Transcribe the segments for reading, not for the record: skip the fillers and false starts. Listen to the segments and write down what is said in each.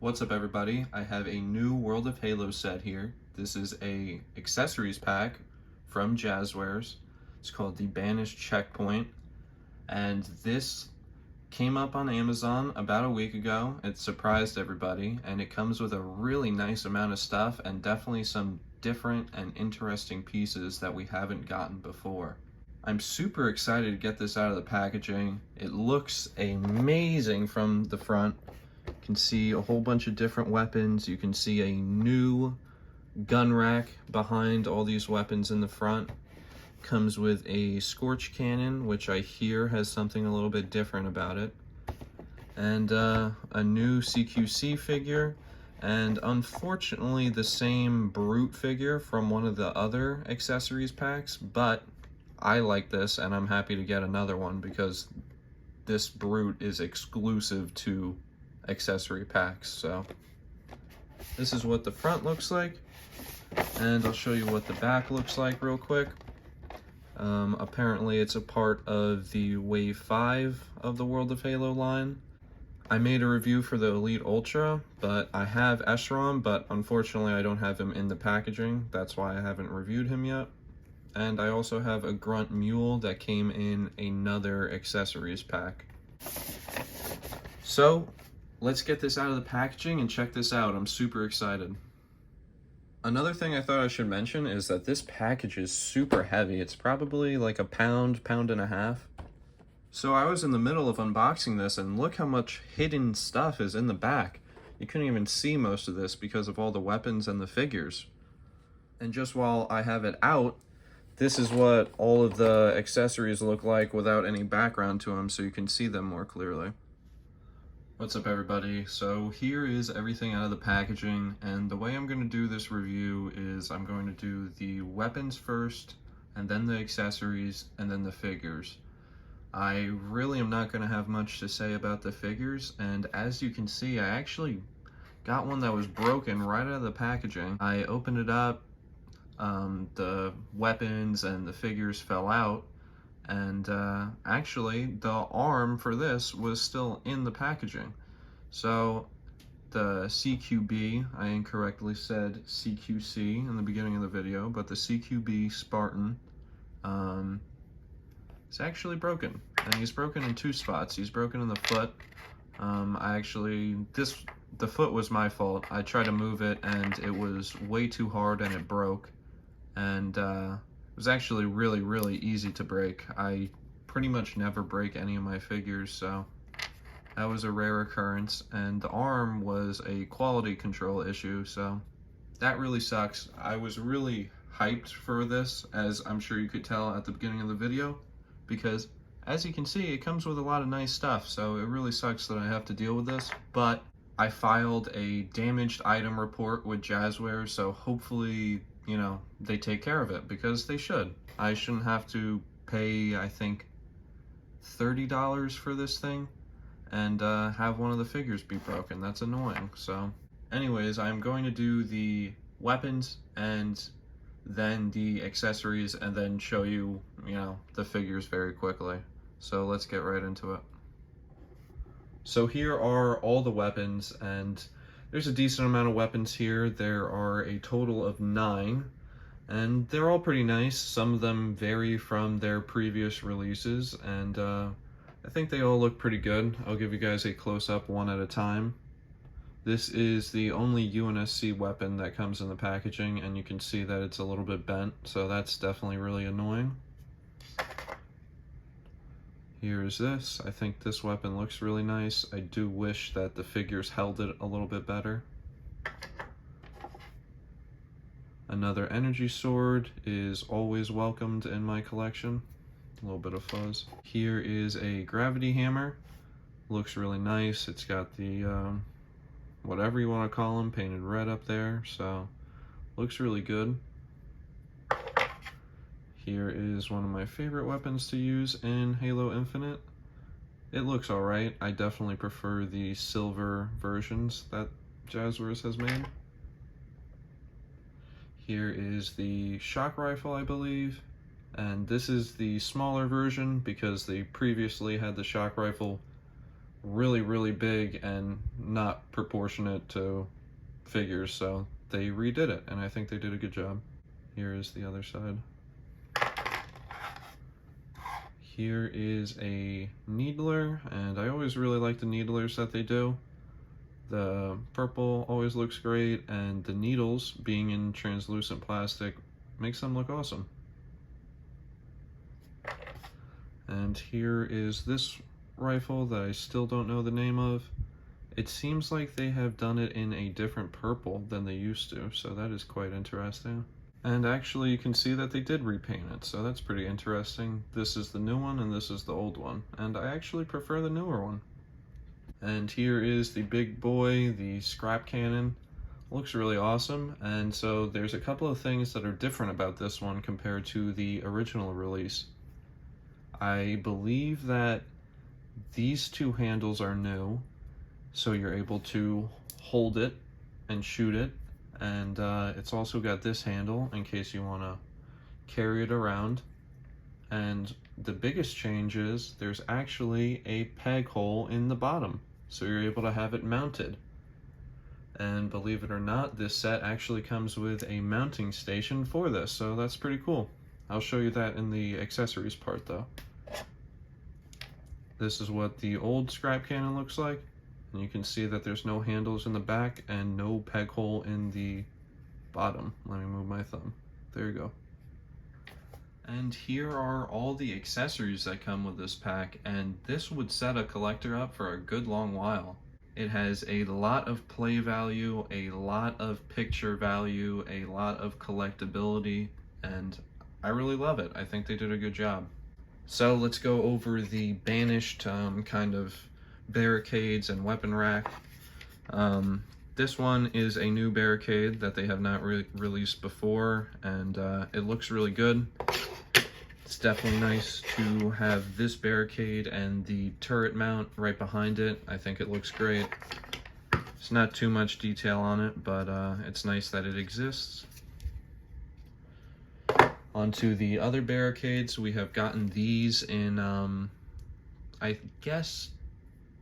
What's up everybody? I have a new World of Halo set here. This is a accessories pack from Jazwares. It's called the Banished Checkpoint, and this came up on Amazon about a week ago. It surprised everybody, and it comes with a really nice amount of stuff and definitely some different and interesting pieces that we haven't gotten before. I'm super excited to get this out of the packaging. It looks amazing from the front. You can see a whole bunch of different weapons. You can see a new gun rack behind all these weapons in the front. Comes with a Scorch Cannon, which I hear has something a little bit different about it. And a new CQC figure. And unfortunately the same Brute figure from one of the other accessories packs, but I like this and I'm happy to get another one because this Brute is exclusive to accessory packs. So this is what the front looks like, and I'll show you what the back looks like real quick. Apparently it's a part of the Wave 5 of the World of Halo line. I made a review for the Elite Ultra, but I have Escheron, but unfortunately I don't have him in the packaging. That's why I haven't reviewed him yet. And I also have a Grunt Mule that came in another accessories pack. So let's get this out of the packaging and check this out. I'm super excited. Another thing I thought I should mention is that this package is super heavy. It's probably like a pound and a half. So I was in the middle of unboxing this and look how much hidden stuff is in the back. You couldn't even see most of this because of all the weapons and the figures. And just while I have it out, this is what all of the accessories look like without any background to them, so you can see them more clearly. What's up everybody? So here is everything out of the packaging, and the way I'm going to do this review is I'm going to do the weapons first, and then the accessories, and then the figures. I really am not going to have much to say about the figures, and as you can see, I actually got one that was broken right out of the packaging. I opened it up, the weapons and the figures fell out, and actually the arm for this was still in the packaging. So the CQB, I incorrectly said CQC in the beginning of the video, but the CQB Spartan is actually broken, and he's broken in two spots. He's broken in the foot. The foot was my fault. I tried to move it and it was way too hard and it broke. And it was actually really easy to break. I pretty much never break any of my figures, so that was a rare occurrence. And the arm was a quality control issue, so that really sucks. I was really hyped for this, as I'm sure you could tell at the beginning of the video, because as you can see, it comes with a lot of nice stuff, so it really sucks that I have to deal with this. But I filed a damaged item report with Jazwares, so hopefully, you know, they take care of it, because they should. I shouldn't have to pay, I think, $30 for this thing and have one of the figures be broken. That's annoying. So anyways, I'm going to do the weapons and then the accessories and then show you, the figures very quickly. So let's get right into it. So here are all the weapons, and there's a decent amount of weapons here. There are a total of 9, and they're all pretty nice. Some of them vary from their previous releases, and I think they all look pretty good. I'll give you guys a close-up one at a time. This is the only UNSC weapon that comes in the packaging, and you can see that it's a little bit bent, so that's definitely really annoying. Here's this. I think this weapon looks really nice. I do wish that the figures held it a little bit better. Another energy sword is always welcomed in my collection. A little bit of fuzz. Here is a gravity hammer. Looks really nice. It's got the whatever you want to call them painted red up there, so looks really good. Here is one of my favorite weapons to use in Halo Infinite. It looks alright. I definitely prefer the silver versions that Jazwares has made. Here is the shock rifle, I believe, and this is the smaller version because they previously had the shock rifle really, really big and not proportionate to figures, so they redid it, and I think they did a good job. Here is the other side. Here is a needler, and I always really like the needlers that they do. The purple always looks great, and the needles, being in translucent plastic, makes them look awesome. And here is this rifle that I still don't know the name of. It seems like they have done it in a different purple than they used to, so that is quite interesting. And actually you can see that they did repaint it, so that's pretty interesting. This is the new one and this is the old one, and I actually prefer the newer one. And here is the big boy, the scrap cannon. Looks really awesome, and so there's a couple of things that are different about this one compared to the original release. I believe that these two handles are new, so you're able to hold it and shoot it, and it's also got this handle in case you want to carry it around. And the biggest change is there's actually a peg hole in the bottom, so you're able to have it mounted. And believe it or not, this set actually comes with a mounting station for this, so that's pretty cool. I'll show you that in the accessories part though. This is what the old scrap cannon looks like, and you can see that there's no handles in the back and no peg hole in the bottom. Let me move my thumb. There you go. And here are all the accessories that come with this pack, and this would set a collector up for a good long while. It has a lot of play value, a lot of picture value, a lot of collectability, and I really love it. I think they did a good job. So let's go over the Banished kind of barricades and weapon rack. This one is a new barricade that they have not released before, and it looks really good. It's definitely nice to have this barricade and the turret mount right behind it. I think it looks great. It's not too much detail on it, but it's nice that it exists. Onto the other barricades, we have gotten these in, I guess,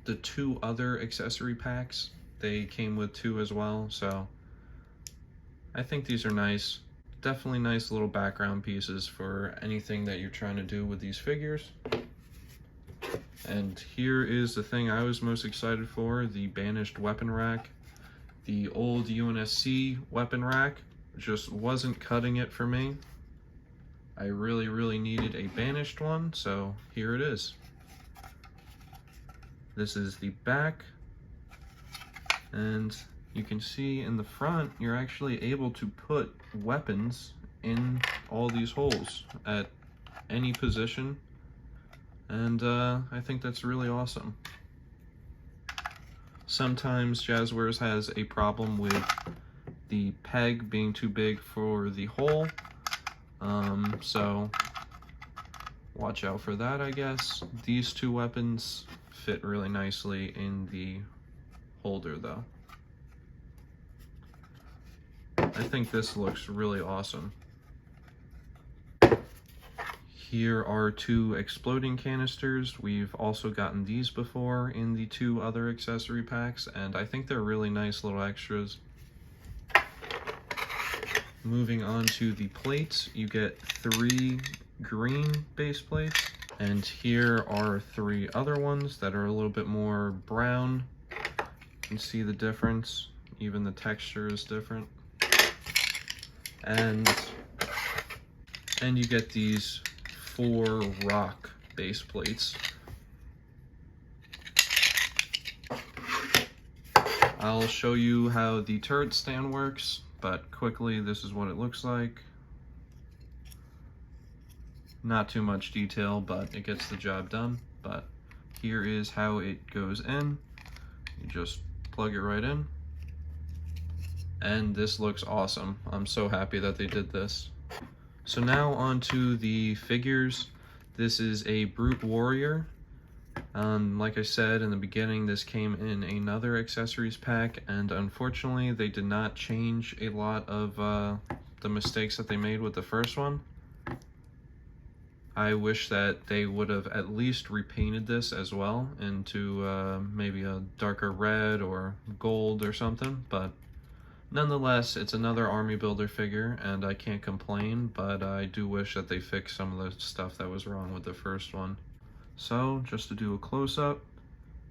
the two other accessory packs. They came with two as well, so I think these are nice. Definitely nice little background pieces for anything that you're trying to do with these figures. And here is the thing I was most excited for, the Banished weapon rack. The old UNSC weapon rack just wasn't cutting it for me. I really needed a Banished one, so here it is. This is the back, and you can see in the front you're actually able to put weapons in all these holes at any position, and I think that's really awesome. Sometimes Jazwares has a problem with the peg being too big for the hole, so watch out for that, I guess. These two weapons fit really nicely in the holder though. I think this looks really awesome. Here are two exploding canisters. We've also gotten these before in the two other accessory packs, and I think they're really nice little extras. Moving on to the plates, you get 3 green base plates, and here are 3 other ones that are a little bit more brown. You can see the difference, even the texture is different. And you get these 4 rock base plates. I'll show you how the turret stand works, but quickly, this is what it looks like. Not too much detail, but it gets the job done. But here is how it goes in. You just plug it right in. And this looks awesome. I'm so happy that they did this. So now on to the figures. This is a Brute Warrior. Like I said in the beginning, this came in another accessories pack, and unfortunately they did not change a lot of the mistakes that they made with the first one. I wish that they would have at least repainted this as well into maybe a darker red or gold or something, but nonetheless, it's another army builder figure, and I can't complain, but I do wish that they fixed some of the stuff that was wrong with the first one. So, just to do a close-up,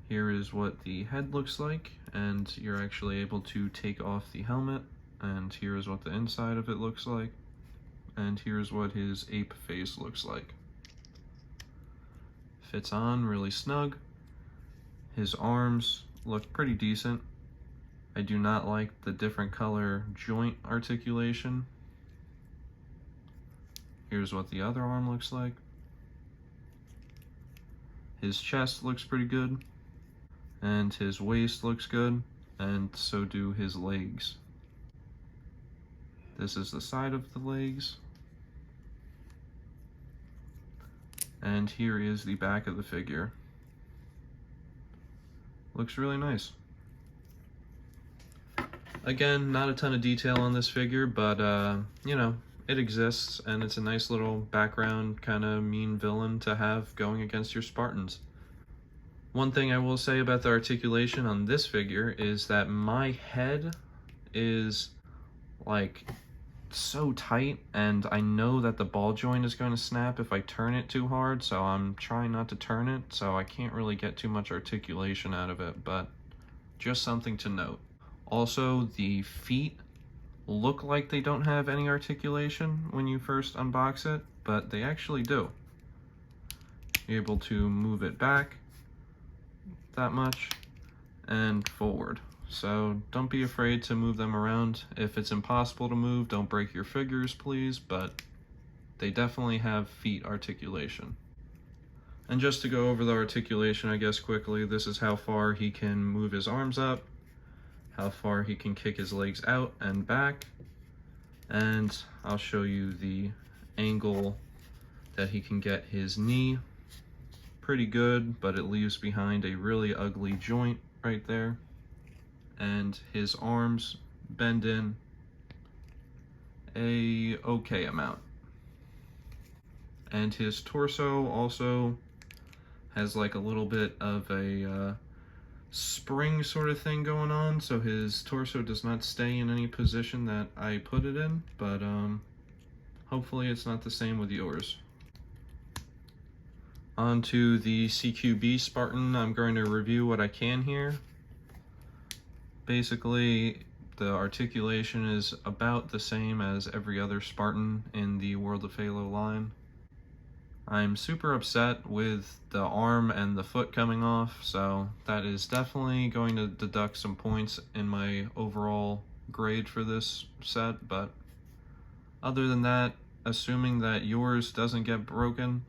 here is what the head looks like, and you're actually able to take off the helmet, and here is what the inside of it looks like, and here's what his ape face looks like. Fits on really snug. His arms look pretty decent. I do not like the different color joint articulation. Here's what the other arm looks like. His chest looks pretty good, and his waist looks good, and so do his legs. This is the side of the legs. And here is the back of the figure. Looks really nice. Again, not a ton of detail on this figure, but you know, it exists, and it's a nice little background kind of mean villain to have going against your Spartans. One thing I will say about the articulation on this figure is that my head is like so tight, and I know that the ball joint is going to snap if I turn it too hard, so I'm trying not to turn it, so I can't really get too much articulation out of it, but just something to note. Also, the feet look like they don't have any articulation when you first unbox it, but they actually do. You're able to move it back that much and forward. So don't be afraid to move them around. If it's impossible to move, don't break your figures, please, but they definitely have feet articulation. And just to go over the articulation, I guess, quickly, this is how far he can move his arms up, how far he can kick his legs out and back, and I'll show you the angle that he can get his knee. Pretty good, but it leaves behind a really ugly joint right there. And his arms bend in a okay amount. And his torso also has like a little bit of a spring sort of thing going on, so his torso does not stay in any position that I put it in, but hopefully it's not the same with yours. On to the CQB Spartan. I'm going to review what I can here. Basically, the articulation is about the same as every other Spartan in the World of Halo line. I'm super upset with the arm and the foot coming off, so that is definitely going to deduct some points in my overall grade for this set, but other than that, assuming that yours doesn't get broken,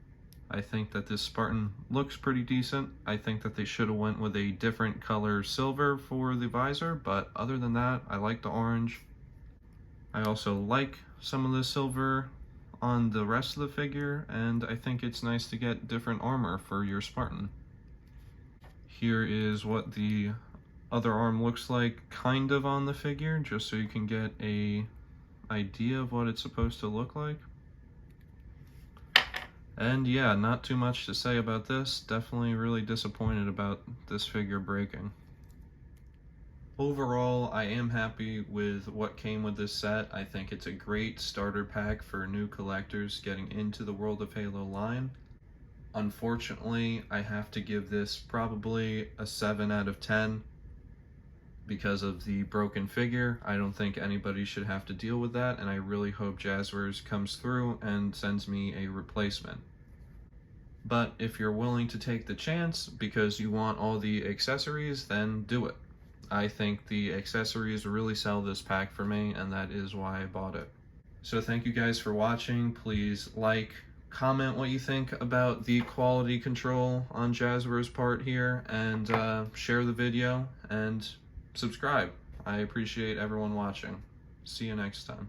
I think that this Spartan looks pretty decent. I think that they should have went with a different color silver for the visor, but other than that, I like the orange. I also like some of the silver on the rest of the figure, and I think it's nice to get different armor for your Spartan. Here is what the other arm looks like kind of on the figure, just so you can get a idea of what it's supposed to look like. And yeah, not too much to say about this. Definitely really disappointed about this figure breaking. Overall, I am happy with what came with this set. I think it's a great starter pack for new collectors getting into the World of Halo line. Unfortunately, I have to give this probably a 7 out of 10 because of the broken figure. I don't think anybody should have to deal with that, and I really hope Jazwares comes through and sends me a replacement. But if you're willing to take the chance because you want all the accessories, then do it. I think the accessories really sell this pack for me, and that is why I bought it. So thank you guys for watching. Please like, comment what you think about the quality control on Jazwares' part here, and share the video, and subscribe. I appreciate everyone watching. See you next time.